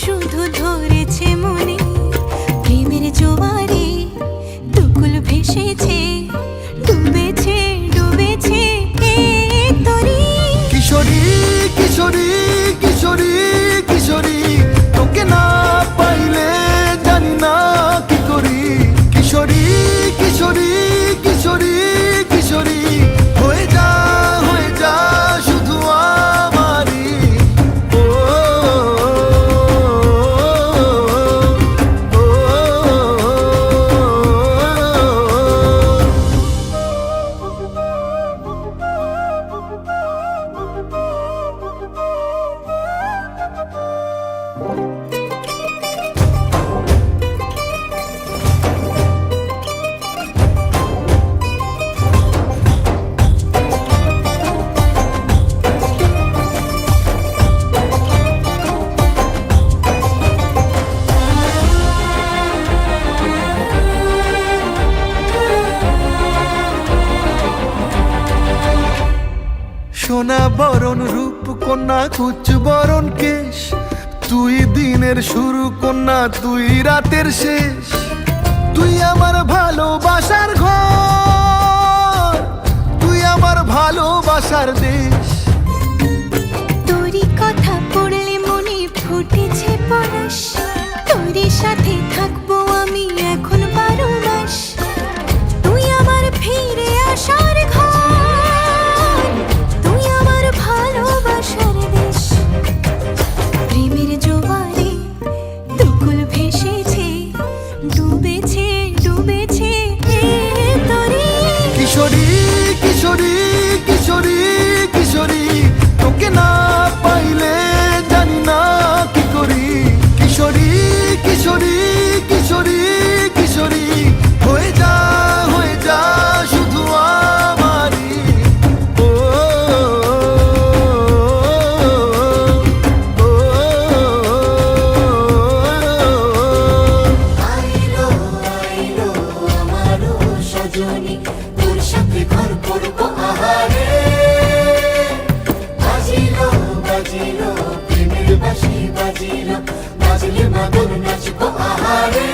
শুধু ধরেছে মনে, প্রেমের জোয়ারে দুকুল ভেসেছে, ডুবেছে ডুবেছে এই তরি। কিশোরী কিশোরী কিশোরী কিশোরী, তোকে না পাইলে জানি না কি করি। কিশোরী কিশোরী কিশোরী কিশোরী, হয়ে যা শুধু আমারই। ও সোনা বরণ রূপ কন্যা, কুচ বরণ কেশ, তুই দিনের শুরু কন্যা, তুই রাতের শেষ। তুই আমার ভালোবাসার ঘর, তুই আমার ভালোবাসার দেশ। তোরই কথা পড়লে মনে ফুটেছে পরশ, তোরই সাথে থাকবো আমি এখন 12 মাস। তুই আমার ফিরে আসার ঘর, তুই আমার ভালোবাসার দেশ। প্রেমের জোয়ারে দুকুল ভেসেছে, ডুবেছে ডুবেছে এই তরি। কিশোরী কিশোরী কিশোরী কিশোরী, তোকে না পাইলে জানি না কি করি। কিশোরী কিশোরী কিশোরী কিশোরী, হয়ে যা শুধু আমারই। ও আইলো আইলো আমারও সজনী, তোর সাথে ঘর করবো আহারে। বাজিলো বাজিলো প্রেমের বাঁশি বাজিলো, বাজলে মাদল নাচবো আহারে।